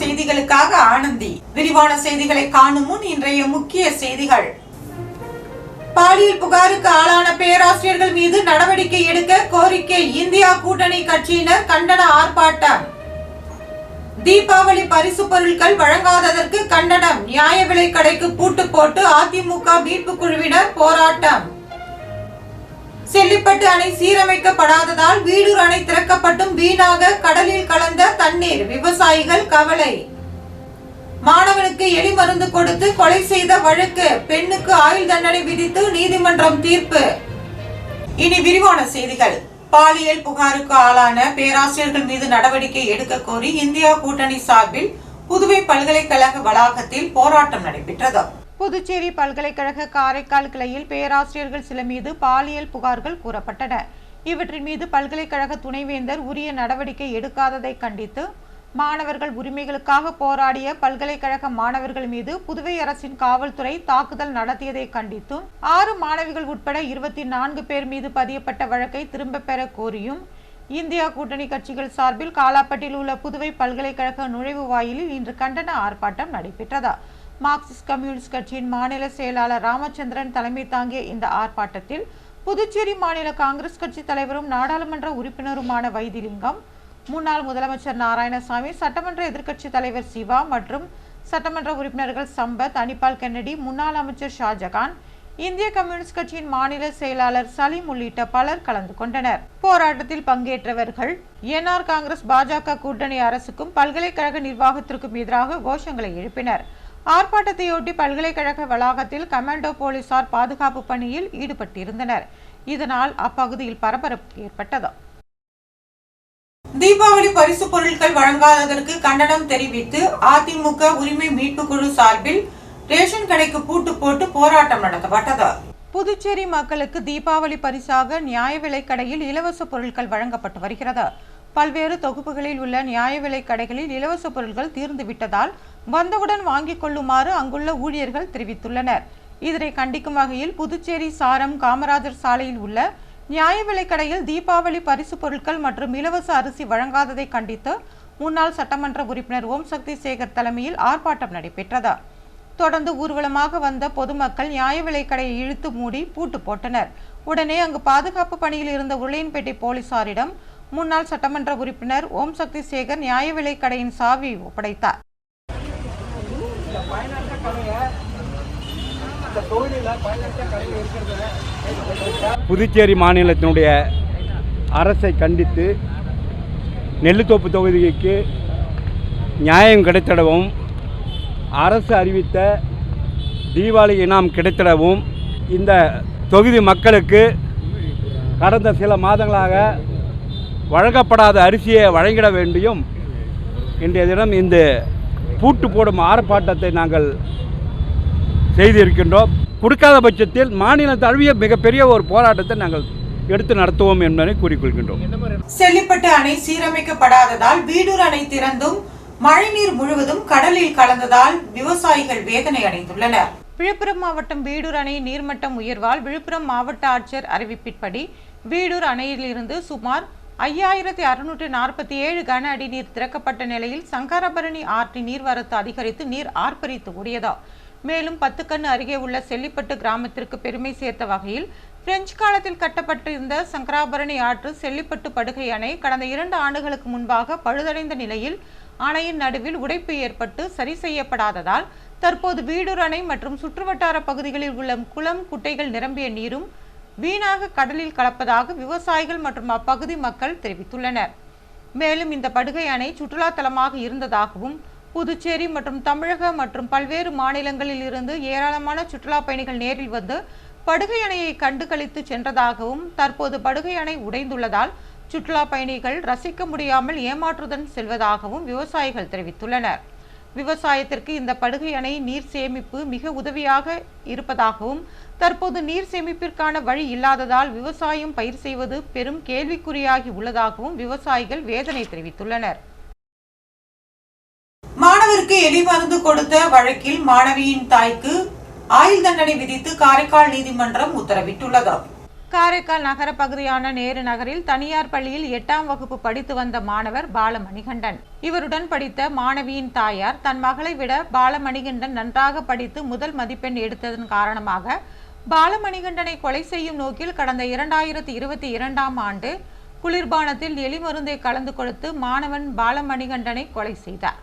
செய்திகளுக்காக ஆனந்தி. விரிவான செய்திகளை காணும் முன் இன்றைய முக்கிய செய்திகள். பாலியல் புகாருக்கு ஆளான பேராசிரியர்கள் மீது நடவடிக்கை எடுக்க கோரிக்கை. இந்தியா கூட்டணி கட்சியினர் கண்டன ஆர்ப்பாட்டம். தீபாவளி பரிசு பொருட்கள் வழங்காததற்கு கண்டனம். நியாய விலை கடைக்கு பூட்டு போட்டு அதிமுக மீட்பு குழுவினர் போராட்டம். செல்லிப்பட்டு அணை சீரமைக்கப்படாததால் வீடூர் அணை திறக்கப்பட்டும் வீணாக கடலில் கலந்த தண்ணீர். விவசாயிகள் கவலை. மாணவனுக்கு எலி மருந்து கொடுத்து கொலை செய்த வழக்கு. பெண்ணுக்கு ஆயுள் தண்டனை விதித்து நீதிமன்றம் தீர்ப்பு. இனி விரிவான செய்திகள். பாலியல் புகாருக்கு ஆளான பேராசிரியர்கள் மீது நடவடிக்கை எடுக்க கோரி இந்தியா கூட்டணி சார்பில் புதுவை பல்கலைக்கழக வளாகத்தில் போராட்டம் நடைபெற்றது. புதுச்சேரி பல்கலைக்கழக காரைக்கால் கிளையில் பேராசிரியர்கள் சில மீது பாலியல் புகார்கள் கூறப்பட்டன. இவற்றின் மீது பல்கலைக்கழக துணைவேந்தர் உரிய நடவடிக்கை எடுக்காததை கண்டித்து மாணவர்கள் உரிமைகளுக்காக போராடிய பல்கலைக்கழக மாணவர்கள் மீது புதுவை அரசின் காவல்துறை தாக்குதல் நடத்தியதை கண்டித்தும் 6 மாணவிகள் உட்பட 24 பேர் மீது பதியப்பட்ட வழக்கை திரும்ப பெற கோரியும் இந்தியா கூட்டணி கட்சிகள் சார்பில் காலாப்பட்டில் உள்ள புதுவை பல்கலைக்கழக நுழைவு வாயிலில் இன்று கண்டன ஆர்ப்பாட்டம் நடைபெற்றது. மார்க்சிஸ்ட் கம்யூனிஸ்ட் கட்சியின் மாநில செயலாளர் ராமச்சந்திரன் தலைமை தாங்கிய இந்த ஆர்ப்பாட்டத்தில் புதுச்சேரி மாநில காங்கிரஸ் கட்சி தலைவரும் நாடாளுமன்ற உறுப்பினருமான வைத்திலிங்கம், முன்னாள் முதலமைச்சர் நாராயணசாமி, சட்டமன்ற எதிர்க்கட்சி தலைவர் சிவா மற்றும் சட்டமன்ற உறுப்பினர்கள் சம்பத், அனிபால் கென்னடி, முன்னாள் அமைச்சர் ஷாஜகான், இந்திய கம்யூனிஸ்ட் கட்சியின் மாநில செயலாளர் சலீம் உள்ளிட்ட பலர் கலந்து கொண்டனர். போராட்டத்தில் பங்கேற்றவர்கள் என்ஆர் காங்கிரஸ் பாஜக கூட்டணி அரசுக்கும் பல்கலைக்கழக நிர்வாகத்திற்கும் எதிராக கோஷங்களை எழுப்பினர். ஆர்ப்பாட்டத்தையொட்டி பல்கலைக்கழக வளாகத்தில் கமாண்டோ போலீசார் பாதுகாப்பு பணியில் ஈடுபட்டிருந்தனர். இதனால் அப்பகுதியில் பரபரப்பு ஏற்பட்டது. தீபாவளி பரிசு பொருட்கள் வழங்காததற்கு கண்டனம் தெரிவித்து அதிமுக உரிமை மீட்பு குழு சார்பில் ரேஷன் கடைக்கு பூட்டு போட்டு போராட்டம் நடத்தப்பட்டது. புதுச்சேரி மக்களுக்கு தீபாவளி பரிசாக நியாய விலை கடையில் இலவச பொருட்கள் வழங்கப்பட்டு வருகிறது. பல்வேறு தொகுப்புகளில் உள்ள நியாய விலை கடைகளில் இலவச பொருட்கள் தீர்ந்துவிட்டதால் வந்தவுடன் வாங்கிக் கொள்ளுமாறு அங்குள்ள ஊழியர்கள் தெரிவித்துள்ளனர். இதனை கண்டிக்கும் வகையில் புதுச்சேரி சாரம் காமராஜர் சாலையில் உள்ள நியாய விலை கடையில் தீபாவளி பரிசு பொருட்கள் மற்றும் இலவச அரிசி வழங்காததை கண்டித்து முன்னாள் சட்டமன்ற உறுப்பினர் ஓம் சக்தி சேகர் தலைமையில் ஆர்ப்பாட்டம் நடைபெற்றது. தொடர்ந்து ஊர்வலமாக வந்த பொதுமக்கள் நியாய விலை கடையை இழுத்து மூடி பூட்டு போட்டனர். உடனே அங்கு பாதுகாப்பு பணியில் இருந்த உருளையன்பேட்டை போலீசாரிடம் முன்னாள் சட்டமன்ற உறுப்பினர் ஓம் சக்தி சேகர் நியாய விலை கடையின் சாவியை ஒப்படைத்தார். புதுச்சேரி மாநிலத்தினுடைய அரசை கண்டித்து நெல்லித்தோப்பு தொகுதிக்கு நியாயம் கிடைத்திடவும் அரசு அறிவித்த தீபாவளி இனாம் கிடைத்திடவும் இந்த தொகுதி மக்களுக்கு கடந்த சில மாதங்களாக வழங்கப்படாத அரிசியை வழங்கிட வேண்டியும் இன்றைய தினம் இந்த பூட்டு போடும் ஆர்ப்பாட்டத்தை நாங்கள் செய்திருக்கின்றோம். கொடுக்காத பட்சத்தில் மாநில தழுவிய மிகப்பெரிய ஒரு போராட்டத்தை நாங்கள் எடுத்து நடத்துவோம் என்பதை கூறிக்கொள்கின்றோம். செல்லிப்பட்டு அணை சீரமைக்கப்படாததால் வீடூர் அணை திறந்தும் மழைநீர் முழுவதும் கடலில் கலந்ததால் விவசாயிகள் வேதனை அடைந்துள்ளனர். விழுப்புரம் மாவட்டம் வீடூர் அணை நீர்மட்டம் உயர்வால் விழுப்புரம் மாவட்ட ஆட்சியர் அறிவிப்பின்படி வீடூர் அணையிலிருந்து சுமார் 5647 கன அடி நீர் திறக்கப்பட்ட நிலையில் சங்கராபரணி ஆற்றின் நீர்வரத்து அதிகரித்து நீர் ஆர்ப்பரித்து ஓடியது. மேலும் 10 கண்ணு அருகே உள்ள செல்லிப்பட்டு கிராமத்திற்கு பெருமை சேர்த்த வகையில் பிரெஞ்சு காலத்தில் கட்டப்பட்டிருந்த சங்கராபரணி ஆற்று செல்லிப்பட்டு படுகை அணை கடந்த 2 ஆண்டுகளுக்கு முன்பாக பழுதடைந்த நிலையில் அணையின் நடுவில் உடைப்பு ஏற்பட்டு சரி செய்யப்படாததால் தற்போது வீடூர் அணை மற்றும் சுற்றுவட்டார பகுதிகளில் உள்ள குளம் குட்டைகள் நிரம்பிய நீரும் வீணாக கடலில் கலப்பதாக விவசாயிகள் மற்றும் அப்பகுதி மக்கள் தெரிவித்துள்ளனர். மேலும் இந்த படுகை அணை சுற்றுலா தலமாக இருந்ததாகவும் புதுச்சேரி மற்றும் தமிழக மற்றும் பல்வேறு மாநிலங்களில் இருந்து ஏராளமான சுற்றுலா பயணிகள் நேரில் வந்து படுகை அணையை கண்டுகளித்து சென்றதாகவும் தற்போது படுகை அணை உடைந்துள்ளதால் சுற்றுலா பயணிகள் ரசிக்க முடியாமல் ஏமாற்றுடன் செல்வதாகவும் விவசாயிகள் தெரிவித்துள்ளனர். விவசாயத்திற்கு இந்த படுகை அணை நீர் சேமிப்பு மிக உதவியாக இருப்பதாகவும் தற்போது நீர் சேமிப்பிற்கான வழி இல்லாததால் விவசாயம் பயிர் செய்வது பெரும் கேள்விக்குறியாகி உள்ளதாகவும் விவசாயிகள் வேதனை தெரிவித்துள்ளனர். மாணவருக்கு எலி மருந்து கொடுத்த வழக்கில் மாணவியின் தாய்க்கு ஆயுள் தண்டனை விதித்து காரைக்கால் நீதிமன்றம் உத்தரவிட்டுள்ளது. காரைக்கால் நகர பகுதியான நேரு நகரில் தனியார் பள்ளியில் 8ஆம் வகுப்பு படித்து வந்த மாணவர் பாலமணிகண்டன். இவருடன் படித்த மாணவியின் தாயார் தன் மகளை விட பாலமணிகண்டன் நன்றாக படித்து முதல் மதிப்பெண் எடுத்ததன் காரணமாக பாலமணிகண்டனை கொலை செய்யும் நோக்கில் கடந்த 2022ஆம் ஆண்டு குளிர்பானத்தில் எலிமருந்தை கலந்து கொடுத்து மாணவன் பாலமணிகண்டனை கொலை செய்தார்.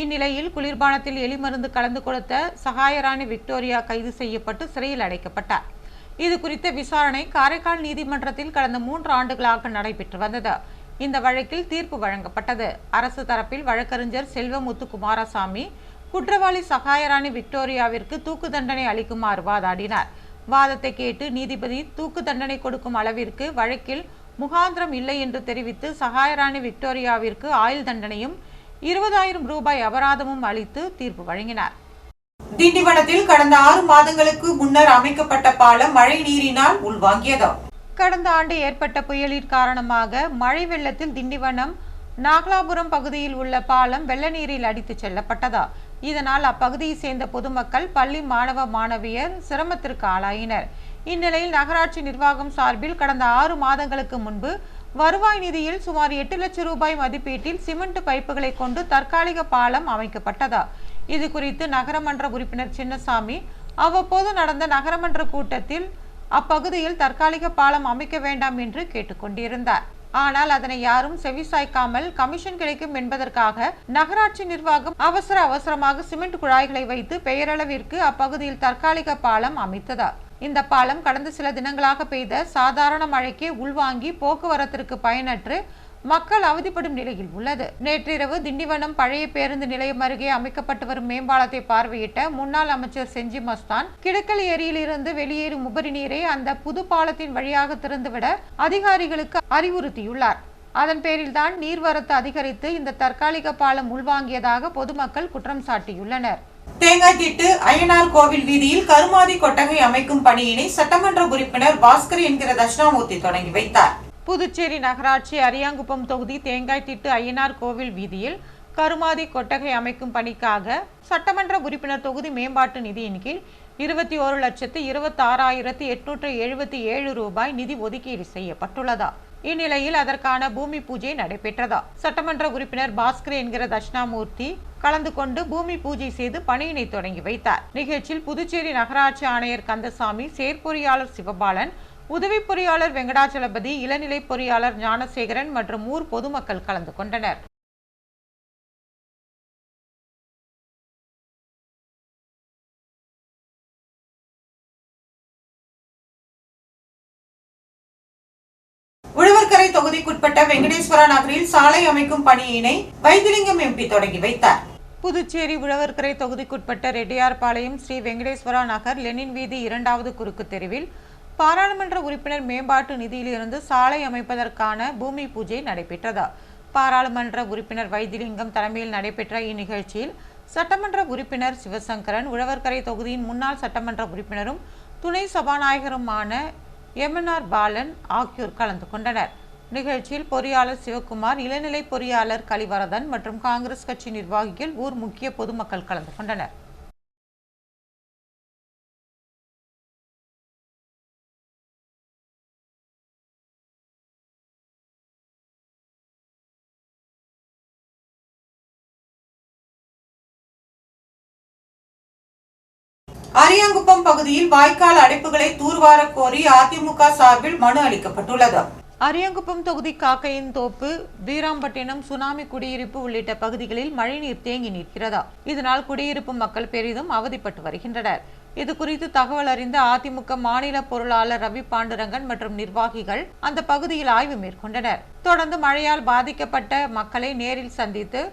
இந்நிலையில் குளிர்பானத்தில் எலிமருந்து கலந்து கொடுத்த சகாயராணி விக்டோரியா கைது செய்யப்பட்டு சிறையில் அடைக்கப்பட்டார். இது குறித்த விசாரணை காரைக்கால் நீதிமன்றத்தில் கடந்த 3 ஆண்டுகளாக நடைபெற்று வந்தது. இந்த வழக்கில் தீர்ப்பு வழங்கப்பட்டது. அரசு தரப்பில் வழக்கறிஞர் செல்வமுத்து குமாரசாமி குற்றவாளி சகாயராணி விக்டோரியாவிற்கு தூக்கு தண்டனை அளிக்குமாறு வாதாடினார். வாதத்தை கேட்டு நீதிபதி தூக்கு தண்டனை கொடுக்கும் அளவிற்கு வழக்கில் முகாந்திரம் இல்லை என்று தெரிவித்து சகாயராணி விக்டோரியாவிற்கு ஆயுள் தண்டனையும் 20,000 ரூபாய் அபராதமும் அளித்து தீர்ப்பு வழங்கினார். திண்டிவனத்தில் கடந்த 6 மாதங்களுக்கு முன்னர் அமைக்கப்பட்ட பாலம் மழை நீரினால் உள்வாங்கியது. கடந்த ஆண்டு ஏற்பட்ட புயலின் காரணமாக மழை வெள்ளத்தில் திண்டிவனம் நாகலாபுரம் பகுதியில் உள்ள பாலம் வெள்ள நீரில் அடித்துச் செல்லப்பட்டது. இதனால் அப்பகுதியை சேர்ந்த பொதுமக்கள், பள்ளி மாணவ மாணவியர் சிரமத்திற்கு ஆளாயினர். இந்நிலையில் நகராட்சி நிர்வாகம் சார்பில் கடந்த 6 மாதங்களுக்கு முன்பு வருவாய் நிதியில் சுமார் 8 லட்சம் ரூபாய் மதிப்பீட்டில் சிமெண்ட் பைப்புகளை கொண்டு தற்காலிக பாலம் அமைக்கப்பட்டது. இது குறித்து நகரமன்ற உறுப்பினர் சின்னசாமி அவ்வப்போது நடந்த நகரமன்ற கூட்டத்தில் அப்பகுதியில் தற்காலிக பாலம் அமைக்க வேண்டாம் என்று கேட்டுக்கொண்டிருந்தார். ஆனால் அதனை யாரும் செவிசாய்க்காமல் கமிஷன் கிடைக்கும் என்பதற்காக நகராட்சி நிர்வாகம் அவசரமாக சிமெண்ட் குழாய்களை வைத்து பெயரளவிற்கு அப்பகுதியில் தற்காலிக பாலம் அமைத்தது. இந்த பாலம் கடந்த சில தினங்களாக பெய்த சாதாரண மழைக்கு உள்வாங்கி போக்குவரத்திற்கு பயனற்று மக்கள் அவதிப்படும் நிலையில் உள்ளது. நேற்றிரவு திண்டிவனம் பழைய பேருந்து நிலையம் அருகே அமைக்கப்பட்டு வரும் மேம்பாலத்தை பார்வையிட்ட முன்னாள் அமைச்சர் செஞ்சி மஸ்தான் கிடக்கல் ஏரியில் இருந்து வெளியேறும் உபரி நீரை அந்த புது பாலத்தின் வழியாக திறந்துவிட அதிகாரிகளுக்கு அறிவுறுத்தியுள்ளார். அதன் பேரில்தான் நீர்வரத்து அதிகரித்து இந்த தற்காலிக பாலம் உள்வாங்கியதாக பொதுமக்கள் குற்றம் சாட்டியுள்ளனர். தேங்காய்திட்டு அய்யனார் கோவில் வீதியில் கருமாதி கொட்டகை அமைக்கும் பணியினை சட்டமன்ற உறுப்பினர் பாஸ்கர் என்கிற தட்சிணாமூர்த்தி தொடங்கி வைத்தார். புதுச்சேரி நகராட்சி அரியாங்குப்பம் தொகுதி தேங்காய்திட்டு அய்யனார் கோவில் வீதியில் கருமாதி கொட்டகை அமைக்கும் பணிக்காக சட்டமன்ற உறுப்பினர் தொகுதி மேம்பாட்டு நிதியின் கீழ் 21,26,877 ரூபாய் நிதி ஒதுக்கீடு செய்யப்பட்டுள்ளது. இந்நிலையில் அதற்கான பூமி பூஜை நடைபெற்றது. சட்டமன்ற உறுப்பினர் பாஸ்கர் என்கிற தட்சிணாமூர்த்தி கலந்து கொண்டு பூமி பூஜை செய்து பணியினை தொடங்கி வைத்தார். நிகழ்ச்சியில் புதுச்சேரி நகராட்சி ஆணையர் கந்தசாமி, செயற்பொறியாளர் சிவபாலன், உதவி பொறியாளர் வெங்கடாச்சலபதி, இளநிலை பொறியாளர் ஞானசேகரன் மற்றும் ஊர் பொதுமக்கள் கலந்து கொண்டனர். உழவர்கரை தொகுதிக்குட்பட்ட வெங்கடேஸ்வரா நகரில் சாலை அமைக்கும் பணியினை வைத்திலிங்கம் எம்பி தொடங்கி வைத்தார். புதுச்சேரி உழவர்கரை தொகுதிக்குட்பட்ட ரெட்டியார்பாளையம் ஸ்ரீ வெங்கடேஸ்வரா நகர் லெனின் வீதி 2வது குறுக்கு தெருவில் பாராளுமன்ற உறுப்பினர் மேம்பாட்டு நிதியிலிருந்து சாலை அமைப்பதற்கான பூமி பூஜை நடைபெற்றது. பாராளுமன்ற உறுப்பினர் வைத்திலிங்கம் தலைமையில் நடைபெற்ற இந்நிகழ்ச்சியில் சட்டமன்ற உறுப்பினர் சிவசங்கரன், உழவர்கரை தொகுதியின் முன்னாள் சட்டமன்ற உறுப்பினரும் துணை சபாநாயகருமான எம்என்ஆர் பாலன் ஆகியோர் கலந்து கொண்டனர். நிகழ்ச்சியில் பொறியாளர் சிவகுமார், இளநிலை பொறியாளர் கலிவரதன் மற்றும் காங்கிரஸ் கட்சி நிர்வாகிகள், ஊர் முக்கிய பொதுமக்கள் கலந்து கொண்டனர். அரியாங்குப்பம் பகுதியில் வாய்க்கால் அடைப்புகளை தூர்வார கோரி அதிமுக சார்பில் மனு அளிக்கப்பட்டுள்ளது. அரியாங்குப்பம் தொகுதி காக்கையின் தோப்பு, வீராம்பட்டினம், சுனாமி குடியிருப்பு உள்ளிட்ட பகுதிகளில் மழைநீர் தேங்கி நிற்கிறதா. இதனால் குடியிருப்பு மக்கள் பெரிதும் அவதிப்பட்டு வருகின்றனர். இது குறித்து தகவல் அறிந்த அதிமுக மாநில பொருளாளர் ரவி பாண்டுரங்கன் மற்றும் நிர்வாகிகள் அந்த பகுதியில் ஆய்வு மேற்கொண்டனர். தொடர்ந்து மழையால் பாதிக்கப்பட்ட மக்களை நேரில் சந்தித்து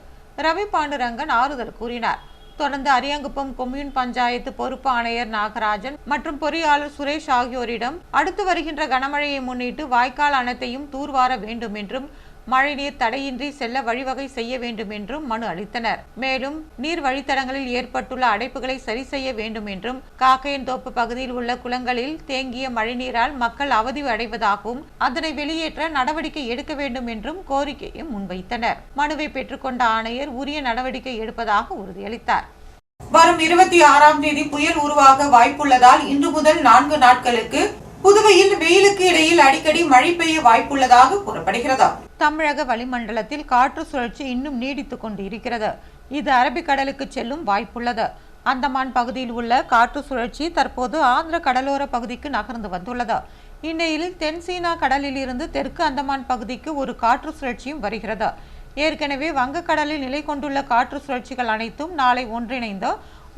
ரவி பாண்டுரங்கன் ஆறுதல் கூறினார். தொடர்ந்து அரியாங்குப்பம் கொம்யூன் பஞ்சாயத்து பொறுப்பு ஆணையர் நாகராஜன் மற்றும் பொறியாளர் சுரேஷ் ஆகியோரிடம் அடுத்து வருகின்ற கனமழையை முன்னிட்டு வாய்க்கால் அனைத்தையும் தூர்வார வேண்டும் என்றும் மழைநீர் தடையின்றி செல்ல வழிவகை செய்ய வேண்டும் என்றும் மனு அளித்தனர். மேலும் நீர் வழித்தடங்களில் ஏற்பட்டுள்ள அடைப்புகளை சரி செய்ய வேண்டும் என்றும், காக்கையன்தோப்பு பகுதியில் உள்ள குளங்களில் தேங்கிய மழைநீரால் மக்கள் அவதி அடைவதாகவும் அதனை வெளியேற்ற நடவடிக்கை எடுக்க வேண்டும் என்றும் கோரிக்கையை முன்வைத்தனர். மனுவை பெற்றுக்கொண்ட ஆணையர் உரிய நடவடிக்கை எடுப்பதாக உறுதியளித்தார். வரும் 26ஆம் தேதி புயல் உருவாக வாய்ப்புள்ளதால் இன்று முதல் 4 நாட்களுக்கு புதுவையில் வெயிலுக்கு இடையில் அடிக்கடி மழை பெய்ய வாய்ப்புள்ளதாக கூறப்படுகிறது. தமிழக வளிமண்டலத்தில் காற்று சுழற்சி இன்னும் நீடித்துக் கொண்டு இருக்கிறது. இது அரபிக்கடலுக்கு செல்லும் வாய்ப்புள்ளது. அந்தமான் பகுதியில் உள்ள காற்று சுழற்சி தற்போது ஆந்திர கடலோர பகுதிக்கு நகர்ந்து வந்துள்ளது. இந்நிலையில் தென் சீனா கடலில் இருந்து தெற்கு அந்தமான் பகுதிக்கு ஒரு காற்று சுழற்சியும் வருகிறது. ஏற்கனவே வங்கக்கடலில் நிலை கொண்டுள்ள காற்று சுழற்சிகள் அனைத்தும் நாளை ஒன்றிணைந்து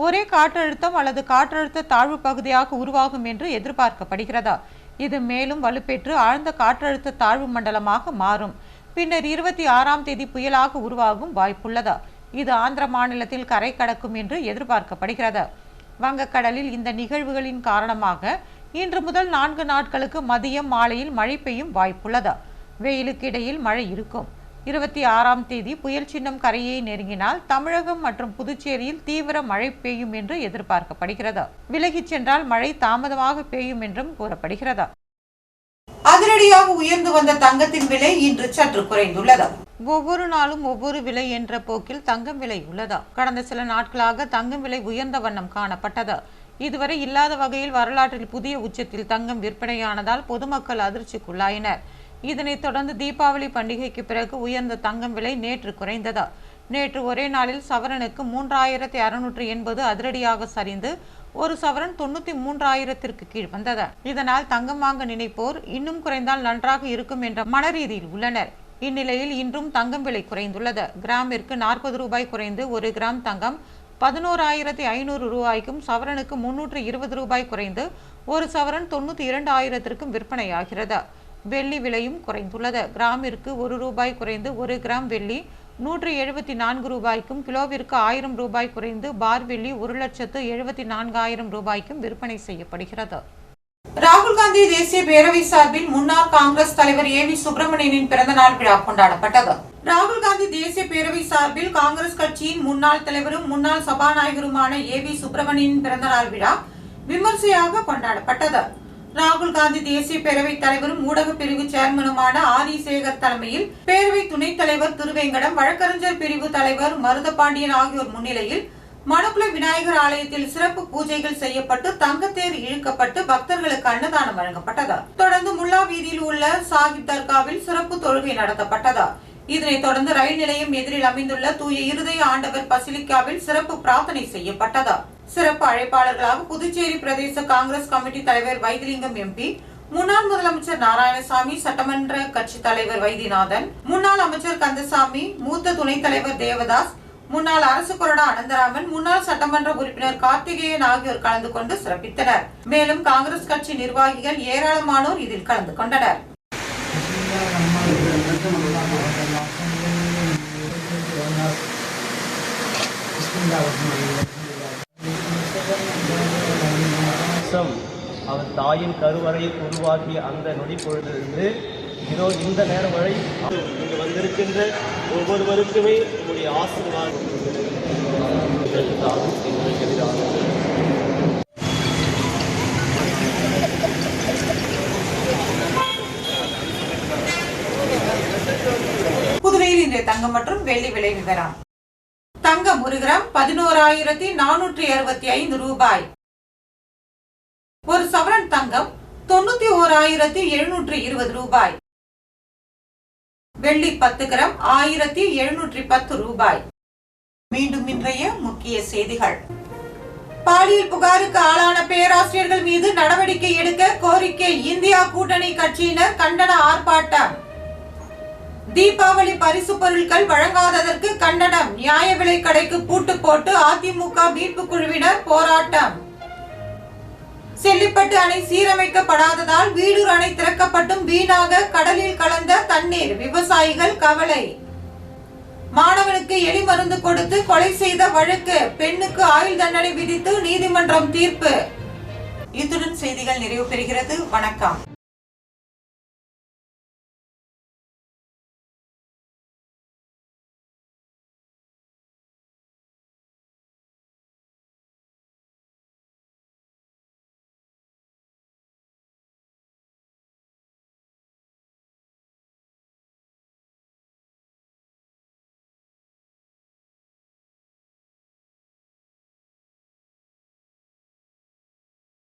ஒரே காற்றழுத்தம் அல்லது காற்றழுத்த தாழ்வு பகுதியாக உருவாகும் என்று எதிர்பார்க்கப்படுகிறது. இது மேலும் வலுப்பெற்று ஆழ்ந்த காற்றழுத்த தாழ்வு மண்டலமாக மாறும். பின்னர் 26ஆம் தேதி புயலாக உருவாகும் வாய்ப்புள்ளது. இது ஆந்திர மாநிலத்தில் கரை கடக்கும் என்று எதிர்பார்க்கப்படுகிறது. வங்கக்கடலில் இந்த நிகழ்வுகளின் காரணமாக இன்று முதல் 4 நாட்களுக்கு மதியம் மாலையில் மழை பெய்யும் வாய்ப்புள்ளது. வெயிலுக்கு இடையில் மழை இருக்கும். 26ஆம் தேதி புயல் சின்னம் கரையை நெருங்கினால் தமிழகம் மற்றும் புதுச்சேரியில் தீவிர மழை பெய்யும் என்று எதிர்பார்க்கப்படுகிறது. விலகிச் சென்றால் மழை தாமதமாக பெய்யும் என்றும் கூறப்படுகிறது. அதிரடியாக உயர்ந்து வந்த தங்கத்தின் விலை இன்று சற்று குறைந்துள்ளது. ஒவ்வொரு நாளும் ஒவ்வொரு விலை என்ற போக்கில் தங்கம் விலை உள்ளது. கடந்த சில நாட்களாக தங்கம் விலை உயர்ந்த வண்ணம் காணப்பட்டது. இதுவரை இல்லாத வகையில் வரலாற்றில் புதிய உச்சத்தில் தங்கம் விற்பனையானதால் பொதுமக்கள் அதிர்ச்சிக்குள்ளாயினர். இதனைத் தொடர்ந்து தீபாவளி பண்டிகைக்கு பிறகு உயர்ந்த தங்கம் விலை நேற்று குறைந்தது. நேற்று ஒரே நாளில் சவரனுக்கு 3680 அதிரடியாக சரிந்து ஒரு சவரன் 93,000ற்கு கீழ் வந்தது. இதனால் தங்கம் வாங்க நினைப்போர் இன்னும் குறைந்தால் நன்றாக இருக்கும் என்ற மனரீதியில் உள்ளனர். இந்நிலையில் இன்றும் தங்கம் விலை குறைந்துள்ளது. கிராமிற்கு 40 ரூபாய் குறைந்து 1 கிராம் தங்கம் 11,500 ரூபாய்க்கும் சவரனுக்கு 320 ரூபாய் குறைந்து ஒரு சவரன் 92,000ற்கும் விற்பனையாகிறது. வெள்ளி விலையும் குறைந்துள்ளது. கிராமிற்கு 1 ரூபாய் குறைந்து 1 கிராம் வெள்ளி 174 ரூபாய்க்கும் கிலோவிற்கு 1000 ரூபாய் குறைந்து பார் வெள்ளி 1,74,000 ரூபாய்க்கும் விற்பனை செய்யப்படுகிறது. ராகுல் காந்தி தேசிய பேரவை சார்பில் முன்னாள் காங்கிரஸ் தலைவர் ஏவி சுப்பிரமணியனின் பிறந்தநாள் விழா கொண்டாடப்பட்டது. ராகுல் காந்தி தேசிய பேரவை சார்பில் காங்கிரஸ் கட்சியின் முன்னாள் தலைவரும் முன்னாள் சபாநாயகருமான ஏவி சுப்பிரமணியனின் பிறந்தநாள் விழா விமர்சையாக கொண்டாடப்பட்டது. ராகுல் காந்தி தேசிய பேரவை தலைவரும் ஊடக பிரிவு சேர்மனுமான ஆர். சேகர் தலைமையில் பேரவை துணைத் தலைவர் திருவேங்கடம், வழக்கறிஞர் பிரிவு தலைவர் மருதபாண்டியன் ஆகியோர் முன்னிலையில் மணக்குள விநாயகர் ஆலயத்தில் சிறப்பு பூஜைகள் செய்யப்பட்டு தங்கத்தேர் இழுக்கப்பட்டு பக்தர்களுக்கு அன்னதானம் வழங்கப்பட்டது. தொடர்ந்து முல்லா வீதியில் உள்ள சாஹிப் தர்காவில் சிறப்பு தொழுகை நடத்தப்பட்டது. இதனைத் தொடர்ந்து ரயில் நிலையம் எதிரில் அமைந்துள்ள தூய இருதய ஆண்டவர் பசிலிக்காவில் சிறப்பு பிரார்த்தனை செய்யப்பட்டது. சிறப்பு அழைப்பாளர்களாக புதுச்சேரி பிரதேச காங்கிரஸ் கமிட்டி தலைவர் வைத்திலிங்கம் எம்பி, முன்னாள் முதலமைச்சர் நாராயணசாமி, சட்டமன்ற கட்சி தலைவர் வைத்தியநாதன், முன்னாள் அமைச்சர் கந்தசாமி, மூத்த துணைத் தலைவர் தேவதாஸ், முன்னாள் அரசு கொறடா அனந்தராமன், முன்னாள் சட்டமன்ற உறுப்பினர் கார்த்திகேயன் ஆகியோர் கலந்து கொண்டு சிறப்பித்தனர். மேலும் காங்கிரஸ் கட்சி நிர்வாகிகள் ஏராளமானோர் இதில் கலந்து கொண்டனர். அவர் தாயின் கருவறையில் உருவாக்கிய அந்த நொடி பொழுதிலிருந்து இதோ இந்த நேரம் வரை இங்கு வந்திருக்கின்ற ஒவ்வொருவருக்குமே உங்களுடைய ஆசீர்வாதம் புதுவையில் இன்றைய தங்கம் மற்றும் வெள்ளி விலை விவரம். தங்கம் 1 கிராம் 11,465 ரூபாய். ஒரு சவரன் தங்கம் 91,720 ரூபாய். வெள்ளி 10 கிராம் 1,710 ரூபாய். மீண்டும் இன்றைய முக்கிய செய்திகள். பாலியல் புகாருக்கு ஆளான பேராசிரியர்கள் மீது நடவடிக்கை எடுக்க கோரிக்கை. இந்தியா கூட்டணி கட்சியினர் கண்டன ஆர்ப்பாட்டம். தீபாவளி பரிசு பொருட்கள் வழங்காததற்கு கண்டனம். நியாய விலை கடைக்கு பூட்டு போட்டு அதிமுக மீட்பு குழுவினர் போராட்டம். செல்லிப்பட்டு அணை சீரமைக்கப்படாததால் வீடூர் அணை திறக்கப்பட்டும் வீணாக கடலில் கலந்த தண்ணீர். விவசாயிகள் கவலை. மாணவனுக்கு எலி மருந்து கொடுத்து கொலை செய்த வழக்கு. பெண்ணுக்கு ஆயுள் தண்டனை விதித்து நீதிமன்றம் தீர்ப்பு. இத்துடன் செய்திகள் நிறைவு பெறுகிறது. வணக்கம்.